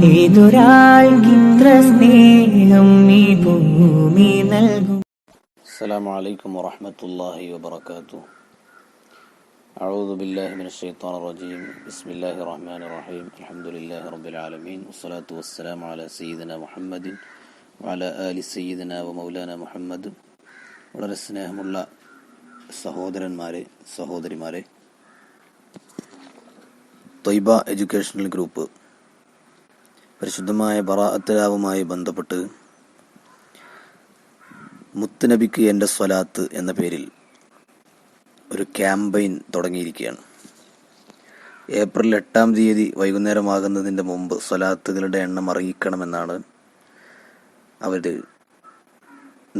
ഏതൊരാൾക്കിത്ര സ്നേഹം ഈ ഭൂമി നൽകും. السلام عليكم ورحمة الله وبركاته. أعوذ بالله من الشيطان الرجيم. بسم الله الرحمن الرحيم. الحمد لله رب العالمين والصلاة والسلام على سيدنا محمد وعلى آل سيدنا ومولانا محمد. വളരെ സ്നേഹമുള്ള സഹോദരന്മാരെ, സഹോദരിമാരെ, ത്വയ്ബ എഡ്യൂക്കേഷണൽ ഗ്രൂപ്പ് പരിശുദ്ധമായ ബറാഅത്ത് രാവുമായി ബന്ധപ്പെട്ട് മുത്തുനബിക്ക് എൻ്റെ സ്വലാത്ത് എന്ന പേരിൽ ഒരു ക്യാമ്പയിൻ തുടങ്ങിയിരിക്കുകയാണ്. ഏപ്രിൽ 8-ാം തീയതി വൈകുന്നേരമാകുന്നതിൻ്റെ മുമ്പ് സ്വലാത്തുകളുടെ എണ്ണം അറിയിക്കണമെന്നാണ് അവർ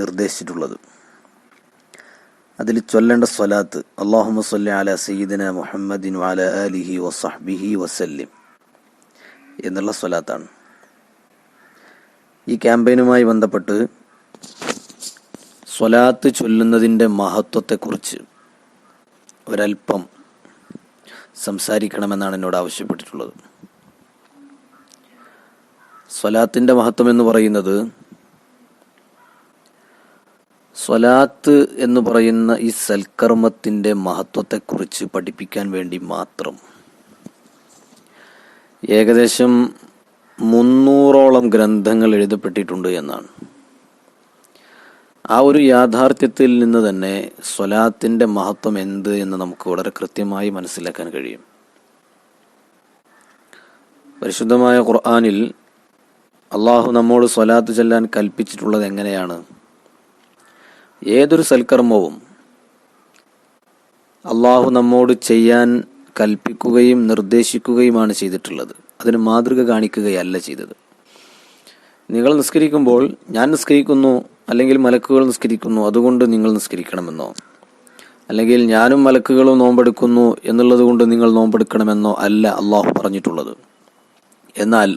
നിർദ്ദേശിച്ചിട്ടുള്ളത്. അതിൽ ചൊല്ലേണ്ട സ്വലാത്ത് അല്ലാഹുമ്മ സ്വല്ലി അലാ സയ്യിദിന മുഹമ്മദിൻ വഅലാ ആലിഹി വസഹ്ബിഹി വസല്ലിം എന്നുള്ള സ്വലാത്താണ്. ഈ ക്യാമ്പയിനുമായി ബന്ധപ്പെട്ട് സ്വലാത്ത് ചൊല്ലുന്നതിൻ്റെ മഹത്വത്തെക്കുറിച്ച് ഒരല്പം സംസാരിക്കണമെന്നാണ് എന്നോട് ആവശ്യപ്പെട്ടിട്ടുള്ളത്. സ്വലാത്തിൻ്റെ മഹത്വം എന്ന് പറയുന്നത്, സ്വലാത്ത് എന്ന് പറയുന്ന ഈ സൽക്കർമ്മത്തിൻ്റെ മഹത്വത്തെക്കുറിച്ച് പഠിപ്പിക്കാൻ വേണ്ടി മാത്രം ഏകദേശം 300ഓളം ഗ്രന്ഥങ്ങൾ എഴുതപ്പെട്ടിട്ടുണ്ട് എന്നാണ്. ആ ഒരു യാഥാർത്ഥ്യത്തിൽ നിന്ന് തന്നെ സ്വലാത്തിൻ്റെ മഹത്വം എന്ത് എന്ന് നമുക്ക് വളരെ കൃത്യമായി മനസ്സിലാക്കാൻ കഴിയും. പരിശുദ്ധമായ ഖുർആനിൽ അള്ളാഹു നമ്മോട് സ്വലാത്ത് ചൊല്ലാൻ കൽപ്പിച്ചിട്ടുള്ളത് എങ്ങനെയാണ്? ഏതൊരു സൽക്കർമ്മവും അള്ളാഹു നമ്മോട് ചെയ്യാൻ കൽപ്പിക്കുകയും നിർദ്ദേശിക്കുകയുമാണ് ചെയ്തിട്ടുള്ളത്. അതിന് മാതൃക കാണിക്കുകയല്ല ചെയ്തത്. നിങ്ങൾ നിസ്കരിക്കുമ്പോൾ ഞാൻ നിസ്കരിക്കുന്നു, അല്ലെങ്കിൽ മലക്കുകൾ നിസ്കരിക്കുന്നു അതുകൊണ്ട് നിങ്ങൾ നിസ്കരിക്കണമെന്നോ, അല്ലെങ്കിൽ ഞാനും മലക്കുകളും നോമ്പെടുക്കുന്നു എന്നുള്ളത് കൊണ്ട് നിങ്ങൾ നോമ്പെടുക്കണമെന്നോ അല്ല അള്ളാഹു പറഞ്ഞിട്ടുള്ളത്. എന്നാൽ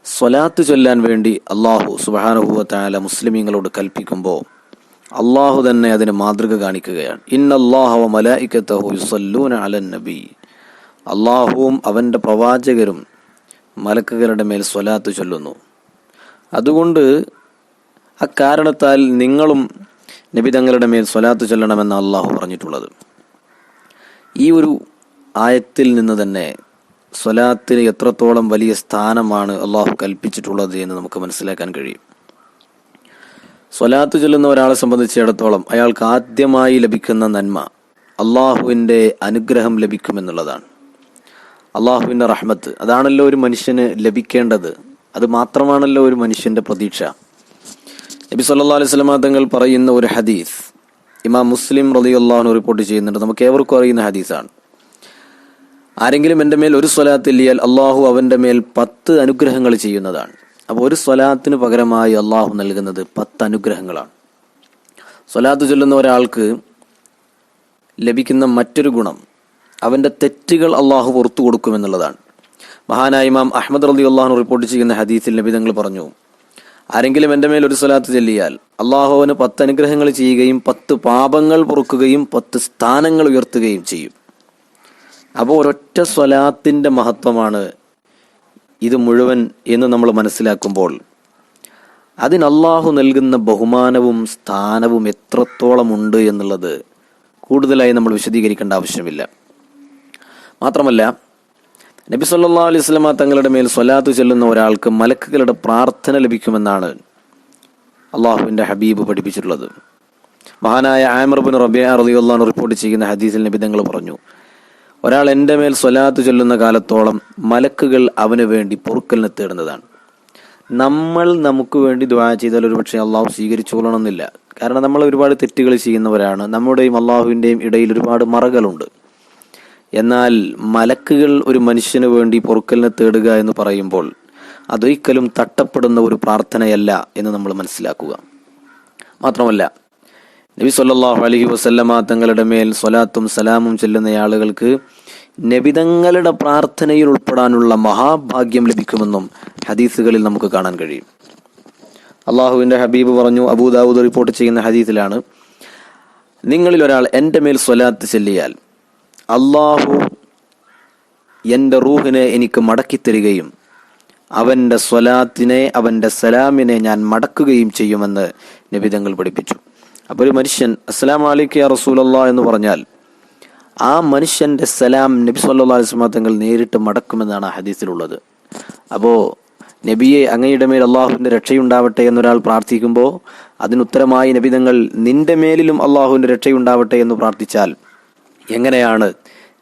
സ്വലാത്ത് ചൊല്ലാൻ വേണ്ടി അള്ളാഹു സുബ്ഹാനഹു വ തആല മുസ്ലിമീങ്ങളോട് കൽപ്പിക്കുമ്പോൾ അള്ളാഹു തന്നെ അതിന് മാതൃക കാണിക്കുകയാണ്. ഇന്നല്ലാഹ വ മലായികതഹു യുസല്ലൂന അലൻ നബി. അള്ളാഹുവും അവൻ്റെ പ്രവാചകരും മലക്കുകളുടെ മേൽ സ്വലാത്ത് ചൊല്ലുന്നു. അതുകൊണ്ട് അക്കാരണത്താൽ നിങ്ങളും നബി തങ്ങളുടെ മേൽ സ്വലാത്ത് ചൊല്ലണമെന്ന് അള്ളാഹു പറഞ്ഞിട്ടുള്ളത്. ഈ ഒരു ആയത്തിൽ നിന്ന് തന്നെ സ്വലാത്തിന് എത്രത്തോളം വലിയ സ്ഥാനമാണ് അള്ളാഹു കൽപ്പിച്ചിട്ടുള്ളത് എന്ന് നമുക്ക് മനസ്സിലാക്കാൻ കഴിയും. സ്വലാത്ത് ചൊല്ലുന്ന ഒരാളെ സംബന്ധിച്ചിടത്തോളം അയാൾക്ക് ആദ്യമായി ലഭിക്കുന്ന നന്മ അള്ളാഹുവിൻ്റെ അനുഗ്രഹം ലഭിക്കുമെന്നുള്ളതാണ്. അള്ളാഹുവിൻ്റെ റഹ്മത്ത്, അതാണല്ലോ ഒരു മനുഷ്യന് ലഭിക്കേണ്ടത്. അത് മാത്രമാണല്ലോ ഒരു മനുഷ്യൻ്റെ പ്രതീക്ഷ. നബി സല്ലല്ലാഹു അലൈഹി വസല്ലം തങ്ങൾ പറയുന്ന ഒരു ഹദീസ് ഇമാം മുസ്ലിം റളിയല്ലാഹു അൻഹു റിപ്പോർട്ട് ചെയ്യുന്നുണ്ട്. നമുക്ക് ഏവർക്കും അറിയുന്ന ഹദീസാണ്. ആരെങ്കിലും എൻ്റെ മേൽ ഒരു സ്വലാത്ത് ഇല്ലിയാൽ അള്ളാഹു അവൻ്റെ മേൽ 10 അനുഗ്രഹങ്ങൾ ചെയ്യുന്നതാണ്. അപ്പോൾ ഒരു സ്വലാത്തിന് പകരമായി അള്ളാഹു നൽകുന്നത് 10 അനുഗ്രഹങ്ങളാണ്. സ്വലാത്ത് ചൊല്ലുന്ന ഒരാൾക്ക് ലഭിക്കുന്ന മറ്റൊരു ഗുണം അവൻ്റെ തെറ്റുകൾ അള്ളാഹു പുറത്തു കൊടുക്കുമെന്നുള്ളതാണ്. മഹാനായ ഇമാം അഹ്മദ് റളിയല്ലാഹു അൻഹു റിപ്പോർട്ട് ചെയ്യുന്ന ഹദീസിൽ നബി തങ്ങൾ പറഞ്ഞു, ആരെങ്കിലും എൻ്റെ മേൽ ഒരു സ്വലാത്ത് ചൊല്ലിയാൽ അള്ളാഹു അവന് 10 അനുഗ്രഹങ്ങൾ ചെയ്യുകയും 10 പാപങ്ങൾ പൊറുക്കുകയും 10 സ്ഥാനങ്ങൾ ഉയർത്തുകയും ചെയ്യും. അപ്പോൾ ഒരൊറ്റ സ്വലാത്തിൻ്റെ മഹത്വമാണ് ഇത് മുഴുവൻ എന്ന് നമ്മൾ മനസ്സിലാക്കുമ്പോൾ അതിന് അള്ളാഹു നൽകുന്ന ബഹുമാനവും സ്ഥാനവും എത്രത്തോളം ഉണ്ട് എന്നുള്ളത് കൂടുതലായി നമ്മൾ വിശദീകരിക്കേണ്ട ആവശ്യമില്ല. മാത്രമല്ല, നബി സല്ലല്ലാഹു അലൈഹി വസല്ലം തങ്ങളുടെ മേൽ സ്വലാത്ത് ചൊല്ലുന്ന ഒരാൾക്ക് മലക്കുകളുടെ പ്രാർത്ഥന ലഭിക്കുമെന്നാണ് അള്ളാഹുവിൻ്റെ ഹബീബ് പഠിപ്പിച്ചിട്ടുള്ളത്. മഹാനായ ആമിർ ഇബ്നു റബീഅ റളിയല്ലാഹു അൻഹു റിപ്പോർട്ട് ചെയ്യുന്ന ഹദീസിൽ നബി തങ്ങൾ പറഞ്ഞു, ഒരാൾ എൻ്റെ മേൽ സ്വലാത്ത് ചൊല്ലുന്ന കാലത്തോളം മലക്കുകൾ അവന് വേണ്ടി പൊറുക്കലിനെ തേടുന്നതാണ്. നമ്മൾ നമുക്ക് വേണ്ടി ദുആ ചെയ്താൽ ഒരു പക്ഷേ അള്ളാഹു സ്വീകരിച്ചുകൊള്ളണമെന്നില്ല. കാരണം നമ്മൾ ഒരുപാട് തെറ്റുകൾ ചെയ്യുന്നവരാണ്. നമ്മുടെയും അള്ളാഹുവിൻ്റെയും ഇടയിൽ ഒരുപാട് മറകളുണ്ട്. എന്നാൽ മലക്കുകൾ ഒരു മനുഷ്യന് വേണ്ടി പൊറുക്കലിനെ തേടുക എന്ന് പറയുമ്പോൾ അതൊരിക്കലും തട്ടപ്പെടുന്ന ഒരു പ്രാർത്ഥനയല്ല എന്ന് നമ്മൾ മനസ്സിലാക്കുക. മാത്രമല്ല, നബി സല്ലല്ലാഹു അലൈഹി വസല്ലമ തങ്ങളുടെ മേൽ സ്വലാത്തും സലാമും ചൊല്ലുന്ന ആളുകൾക്ക് നബിതങ്ങളുടെ പ്രാർത്ഥനയിൽ ഉൾപ്പെടാനുള്ള മഹാഭാഗ്യം ലഭിക്കുമെന്നും ഹദീസുകളിൽ നമുക്ക് കാണാൻ കഴിയും. അള്ളാഹുവിൻ്റെ ഹബീബ് പറഞ്ഞു, അബൂദാവൂദ് റിപ്പോർട്ട് ചെയ്യുന്ന ഹദീസിലാണ്, നിങ്ങളിൽ ഒരാൾ എൻ്റെ മേൽ സ്വലാത്ത് ചൊല്ലിയാൽ അള്ളാഹു എൻ്റെ റൂഹിനെ എനിക്ക് മടക്കിത്തരികയും അവന്റെ സ്വലാത്തിനെ, അവന്റെ സലാമിനെ ഞാൻ മടക്കുകയും ചെയ്യുമെന്ന് നബി തങ്ങൾ പഠിപ്പിച്ചു. അപ്പോൾ ഒരു മനുഷ്യൻ അസ്സലാമു അലൈക്കും യാ റസൂലല്ലാഹ് എന്ന് പറഞ്ഞാൽ ആ മനുഷ്യന്റെ സലാം നബി സല്ലല്ലാഹു അലൈഹി വസല്ലം തങ്ങൾ നേരിട്ട് മടക്കുമെന്നാണ് ആ ഹദീസിലുള്ളത്. അപ്പോൾ നബിയെ, അങ്ങയുടെ മേൽ അള്ളാഹുവിന്റെ രക്ഷയുണ്ടാവട്ടെ എന്നൊരാൾ പ്രാർത്ഥിക്കുമ്പോൾ അതിനുത്തരമായി നബി തങ്ങൾ നിന്റെ മേലിലും അള്ളാഹുവിന്റെ രക്ഷയുണ്ടാവട്ടെ എന്ന് പ്രാർത്ഥിച്ചാൽ എങ്ങനെയാണ്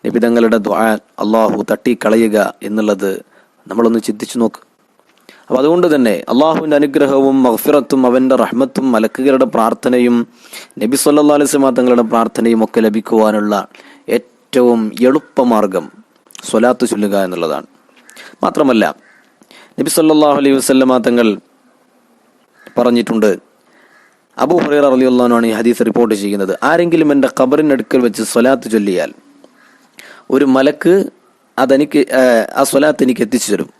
നബി തങ്ങളുടെ ദുആ അള്ളാഹു തട്ടിക്കളയുക എന്നുള്ളത് നമ്മളൊന്ന് ചിന്തിച്ചു നോക്ക്. അപ്പം അതുകൊണ്ട് തന്നെ അള്ളാഹുവിൻ്റെ അനുഗ്രഹവും മഗ്ഫിറത്തും അവൻ്റെ റഹ്മത്തും മലക്കുകളുടെ പ്രാർത്ഥനയും നബി സല്ലല്ലാഹു അലൈഹി വസല്ലം തങ്ങളുടെ പ്രാർത്ഥനയും ഒക്കെ ലഭിക്കുവാനുള്ള ഏറ്റവും എളുപ്പമാർഗം സ്വലാത്ത് ചൊല്ലുക എന്നുള്ളതാണ്. മാത്രമല്ല നബി സല്ലല്ലാഹു അലൈഹി വസല്ലം തങ്ങൾ പറഞ്ഞിട്ടുണ്ട്, അബൂ ഹുറൈറ റളിയല്ലാഹു അൻഹു ആണ് ഈ ഹദീസ് റിപ്പോർട്ട് ചെയ്യുന്നത്, ആരെങ്കിലും എൻ്റെ ഖബറിനടുക്കൽ വെച്ച് സ്വലാത്ത് ചൊല്ലിയാൽ ഒരു മലക്ക് ആ സ്വലാത്ത് എനിക്ക് എത്തിച്ചു തരും.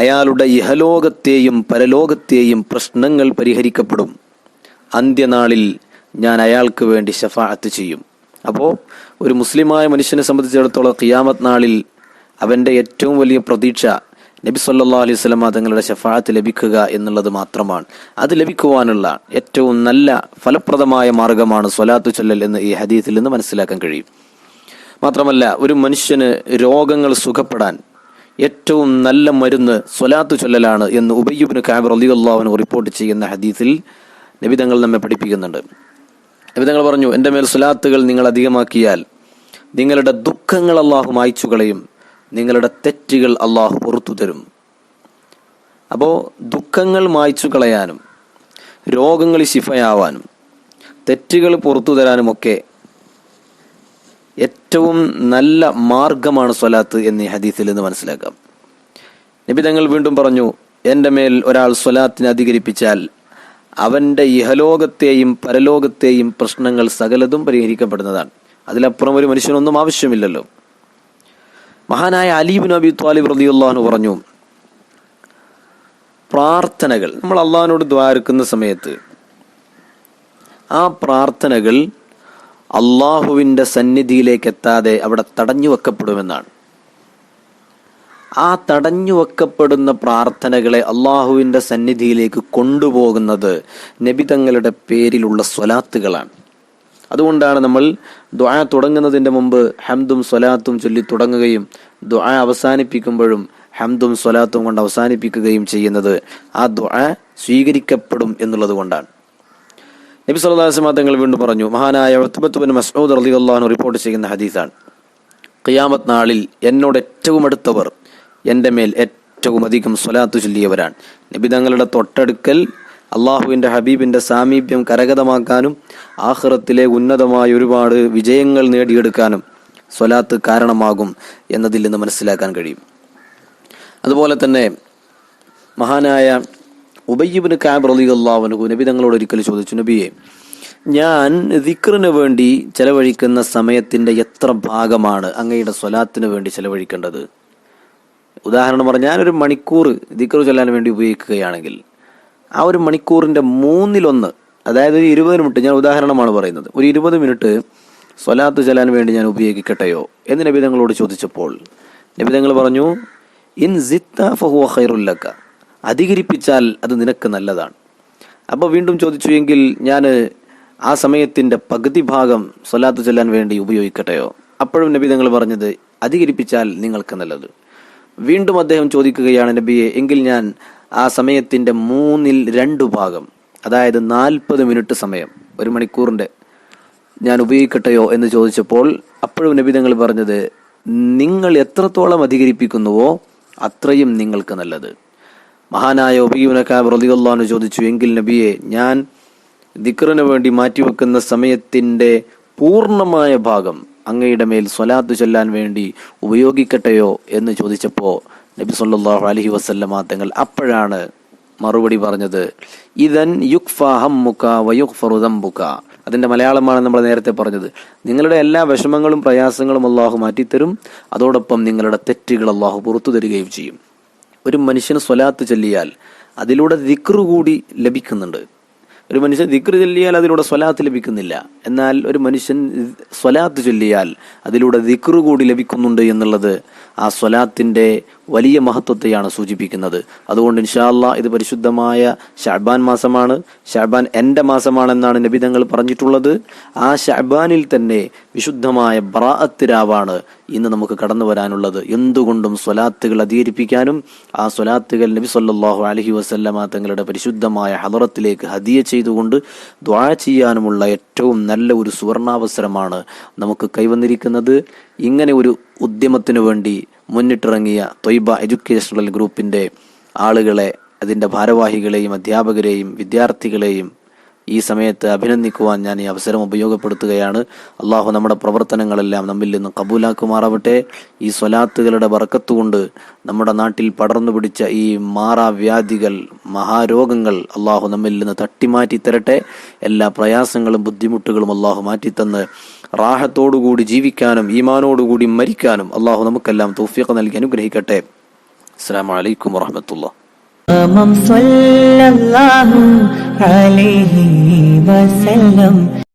അയാളുടെ ഇഹലോകത്തെയും പരലോകത്തെയും പ്രശ്നങ്ങൾ പരിഹരിക്കപ്പെടും. അന്ത്യനാളിൽ ഞാൻ അയാൾക്ക് വേണ്ടി ശഫാഅത്ത് ചെയ്യും. അപ്പോൾ ഒരു മുസ്ലിമായ മനുഷ്യനെ സംബന്ധിച്ചിടത്തോളം ഖിയാമത്ത് നാളിൽ അവൻ്റെ ഏറ്റവും വലിയ പ്രതീക്ഷ നബി സല്ലല്ലാഹു അലൈഹി വസല്ലം തങ്ങളുടെ ശഫാഅത്ത് ലഭിക്കുക എന്നുള്ളത് മാത്രമാണ്. അത് ലഭിക്കുവാനുള്ള ഏറ്റവും നല്ല ഫലപ്രദമായ മാർഗമാണ് സ്വലാത്ത് ചൊല്ലൽ എന്ന് ഈ ഹദീസിൽ നിന്ന് മനസ്സിലാക്കാൻ കഴിയും. മാത്രമല്ല ഒരു മനുഷ്യന് രോഗങ്ങൾ സുഖപ്പെടാൻ ഏറ്റവും നല്ല മരുന്ന് സ്വലാത്ത് ചൊല്ലലാണ് എന്ന് ഉബയ്യ് ഇബ്നു കഅബ് റളിയല്ലാഹു അൻഹു റിപ്പോർട്ട് ചെയ്യുന്ന ഹദീസിൽ നബി തങ്ങൾ നമ്മെ പഠിപ്പിക്കുന്നുണ്ട്. നബി തങ്ങൾ പറഞ്ഞു, എൻ്റെ മേൽ സ്വലാത്തുകൾ നിങ്ങൾ അധികമാക്കിയാൽ നിങ്ങളുടെ ദുഃഖങ്ങൾ അള്ളാഹു മായ്ച്ചു കളയും, നിങ്ങളുടെ തെറ്റുകൾ അള്ളാഹു പുറത്തു തരും. അപ്പോൾ ദുഃഖങ്ങൾ മായ്ച്ചു കളയാനും രോഗങ്ങൾ ശിഫയാവാനും തെറ്റുകൾ പുറത്തു തരാനുമൊക്കെ ഏറ്റവും നല്ല മാർഗമാണ് സ്വലാത്ത് എന്ന് ഈ ഹദീസിൽ നിന്ന് മനസ്സിലാക്കാം. നബി തങ്ങൾ വീണ്ടും പറഞ്ഞു, എൻ്റെ മേൽ ഒരാൾ സ്വലാത്തിനെ അധികരിപ്പിച്ചാൽ അവൻ്റെ ഇഹലോകത്തെയും പരലോകത്തെയും പ്രശ്നങ്ങൾ സകലതും പരിഹരിക്കപ്പെടുന്നതാണ്. അതിലപ്പുറം ഒരു മനുഷ്യനൊന്നും ആവശ്യമില്ലല്ലോ. മഹാനായ അലി ഇബ്നു അബി ത്വാലിബ് റളിയല്ലാഹു അൻഹു പറഞ്ഞു, പ്രാർത്ഥനകൾ നമ്മൾ അള്ളാഹിനോട് ദ്വാരക്കുന്ന സമയത്ത് ആ പ്രാർത്ഥനകൾ അള്ളാഹുവിൻ്റെ സന്നിധിയിലേക്ക് എത്താതെ അവിടെ തടഞ്ഞു വെക്കപ്പെടുമെന്നാണ്. ആ തടഞ്ഞു വെക്കപ്പെടുന്ന പ്രാർത്ഥനകളെ അള്ളാഹുവിൻ്റെ സന്നിധിയിലേക്ക് കൊണ്ടുപോകുന്നത് നബി തങ്ങളുടെ പേരിലുള്ള സ്വലാത്തുകളാണ്. അതുകൊണ്ടാണ് നമ്മൾ ദുആ തുടങ്ങുന്നതിൻ്റെ മുമ്പ് ഹംദും സ്വലാത്തും ചൊല്ലി തുടങ്ങുകയും ദുആ അവസാനിപ്പിക്കുമ്പോഴും ഹംദും സ്വലാത്തും കൊണ്ട് അവസാനിപ്പിക്കുകയും ചെയ്യുന്നത്. ആ ദുആ സ്വീകരിക്കപ്പെടും എന്നുള്ളത് കൊണ്ടാണ്. നബി സല്ലല്ലാഹു അലൈഹി വസല്ലം തങ്ങൾ വീണ്ടും പറഞ്ഞു, മഹാനായ ഉത്ബത്ത് ബിൻ മസ്ഊദ് റളിയല്ലാഹു അൻഹു റിപ്പോർട്ട് ചെയ്യുന്ന ഹദീസാണ്, ഖിയാമത്ത് നാളിൽ എന്നോട് ഏറ്റവും അടുത്തവർ എൻ്റെ മേൽ ഏറ്റവും അധികം സ്വലാത്ത് ചൊല്ലിയവരാണ്. നബി തങ്ങളുടെ തൊട്ടടുക്കൽ അള്ളാഹുവിൻ്റെ ഹബീബിൻ്റെ സാമീപ്യം കരഗതമാക്കാനും ആഖിറത്തിലെ ഉന്നതമായ ഒരുപാട് വിജയങ്ങൾ നേടിയെടുക്കാനും സ്വലാത്ത് കാരണമാകും എന്നതിൽ നിന്ന് മനസ്സിലാക്കാൻ കഴിയും. അതുപോലെ തന്നെ മഹാനായ ഉബയ്യ് ഇബ്നു കഅബ് റളിയല്ലാഹു അൻഹു നബി തങ്ങളോട് ഒരിക്കൽ ചോദിച്ചു, നബിയെ, ഞാൻ ദിക്റിന് വേണ്ടി ചെലവഴിക്കുന്ന സമയത്തിൻ്റെ എത്ര ഭാഗമാണ് അങ്ങയുടെ സ്വലാത്തിന് വേണ്ടി ചെലവഴിക്കേണ്ടത്? ഉദാഹരണം പറഞ്ഞാൽ ഞാനൊരു മണിക്കൂർ ദിക്ർ ചൊല്ലാൻ വേണ്ടി ഉപയോഗിക്കുകയാണെങ്കിൽ ആ ഒരു മണിക്കൂറിൻ്റെ 1/3, അതായത് ഒരു 20 മിനിറ്റ്, ഞാൻ ഉദാഹരണമാണ് പറയുന്നത്, ഒരു 20 മിനിറ്റ് സ്വലാത്ത് ചൊല്ലാൻ വേണ്ടി ഞാൻ ഉപയോഗിക്കട്ടെയോ എന്ന് നബി തങ്ങളോട് ചോദിച്ചപ്പോൾ നബി തങ്ങൾ പറഞ്ഞു, ഇൻ സിത്ത ഫഹുവ ഖൈറുൽ ലക, അധികരിപ്പിച്ചാൽ അത് നിനക്ക് നല്ലതാണ്. അപ്പോൾ വീണ്ടും ചോദിച്ചു, എങ്കിൽ ഞാൻ ആ സമയത്തിൻ്റെ പകുതി ഭാഗം സ്വലാത്ത് ചൊല്ലാൻ വേണ്ടി ഉപയോഗിക്കട്ടെയോ? അപ്പോഴും നബി തങ്ങൾ പറഞ്ഞത് അധികരിപ്പിച്ചാൽ നിങ്ങൾക്ക് നല്ലത്. വീണ്ടും അദ്ദേഹം ചോദിക്കുകയാണ്, നബിയെ, എങ്കിൽ ഞാൻ ആ സമയത്തിൻ്റെ 2/3 ഭാഗം, അതായത് 40 മിനിറ്റ് സമയം, ഒരു മണിക്കൂറിൻ്റെ ഞാൻ ഉപയോഗിക്കട്ടെയോ എന്ന് ചോദിച്ചപ്പോൾ അപ്പോഴും നബി തങ്ങൾ പറഞ്ഞത്, നിങ്ങൾ എത്രത്തോളം അധികരിപ്പിക്കുന്നുവോ അത്രയും നിങ്ങൾക്ക് നല്ലത്. മഹാനായ ഉബയ്യ് ഇബ്നു കഅബ് റളിയല്ലാഹു അൻഹു ചോദിച്ചു, എങ്കിൽ നബിയെ, ഞാൻ ദിക്റിന് വേണ്ടി മാറ്റിവെക്കുന്ന സമയത്തിൻ്റെ പൂർണ്ണമായ ഭാഗം അങ്ങയുടെ മേൽ സ്വലാത്ത് ചൊല്ലാൻ വേണ്ടി ഉപയോഗിക്കട്ടെയോ എന്ന് ചോദിച്ചപ്പോൾ നബി സല്ലല്ലാഹു അലൈഹി വസല്ലമ തങ്ങൾ അപ്പോഴാണ് മറുപടി പറഞ്ഞത്, ഇദൻ യുക്ഫാ ഹമ്മുക വയുഗ്ഫറു ദംബുക. അതിൻ്റെ മലയാളമാണ് നമ്മൾ നേരത്തെ പറഞ്ഞത്. നിങ്ങളുടെ എല്ലാ വിഷമങ്ങളും പ്രയാസങ്ങളും അള്ളാഹു മാറ്റിത്തരും, അതോടൊപ്പം നിങ്ങളുടെ തെറ്റുകൾ അള്ളാഹു പുറത്തു തരികയും ചെയ്യും. ഒരു മനുഷ്യന് സ്വലാത്ത് ചൊല്ലിയാൽ അതിലൂടെ ദിക്ർ കൂടി ലഭിക്കുന്നുണ്ട്. ഒരു മനുഷ്യൻ ദിക്ർ ചൊല്ലിയാൽ അതിലൂടെ സ്വലാത്ത് ലഭിക്കുന്നില്ല. എന്നാൽ ഒരു മനുഷ്യൻ സ്വലാത്ത് ചൊല്ലിയാൽ അതിലൂടെ ദിക്റ് കൂടി ലഭിക്കുന്നുണ്ട് എന്നുള്ളത് ആ സ്വലാത്തിന്റെ വലിയ മഹത്വത്തെയാണ് സൂചിപ്പിക്കുന്നത്. അതുകൊണ്ട് ഇൻഷാ അല്ലാഹ് ഇത് പരിശുദ്ധമായ ശഅബാൻ മാസമാണ്. ശഅബാൻ എൻ്റെ മാസമാണെന്നാണ് നബി തങ്ങൾ പറഞ്ഞിട്ടുള്ളത്. ആ ശഅബാനിൽ തന്നെ വിശുദ്ധമായ ബറാഅത്ത് രാവാണ് ഇന്ന് നമുക്ക് കടന്നു വരാനുള്ളത്. എന്തുകൊണ്ടും സ്വലാത്തുകൾ അധികരിപ്പിക്കാനും ആ സ്വലാത്തുകൾ നബി സല്ലല്ലാഹു അലൈഹി വസല്ലമ തങ്ങളുടെ പരിശുദ്ധമായ ഹദറത്തിലേക്ക് ഹദിയ ചെയ്തുകൊണ്ട് ദുആ ചെയ്യാനുമുള്ള ഏറ്റവും നല്ല ഒരു സുവർണാവസരമാണ് നമുക്ക് കൈവന്നിരിക്കുന്നത്. ഇങ്ങനെ ഒരു ഉദ്യമത്തിനു വേണ്ടി മുന്നിട്ടിറങ്ങിയ ത്വയ്ബ എഡ്യൂക്കേഷണൽ ഗ്രൂപ്പിന്റെ ആളുകളെ, അതിന്റെ ഭാരവാഹികളെയും അധ്യാപകരെയും വിദ്യാർത്ഥികളെയും ഈ സമയത്ത് അഭിനന്ദിക്കുവാൻ ഞാൻ ഈ അവസരം ഉപയോഗപ്പെടുത്തുകയാണ്. അള്ളാഹു നമ്മുടെ പ്രവർത്തനങ്ങളെല്ലാം നമ്മിൽ നിന്ന് കബൂലാക്കുമാറാവട്ടെ. ഈ സ്വലാത്തുകളുടെ ബർക്കത്തുകൊണ്ട് നമ്മുടെ നാട്ടിൽ പടർന്നു പിടിച്ച ഈ മാറാവ്യാധികൾ, മഹാരോഗങ്ങൾ അള്ളാഹു നമ്മിൽ നിന്ന് തട്ടിമാറ്റി തരട്ടെ. എല്ലാ പ്രയാസങ്ങളും ബുദ്ധിമുട്ടുകളും അള്ളാഹു മാറ്റിത്തന്ന് റാഹത്തോടുകൂടി ജീവിക്കാനും ഈമാനോടുകൂടി മരിക്കാനും അള്ളാഹു നമുക്കെല്ലാം തൗഫീഖ് നൽകി അനുഗ്രഹിക്കട്ടെ. അസ്സലാമു അലൈക്കും വറഹ്മത്തുള്ളാഹി. صلى الله عليه وسلم.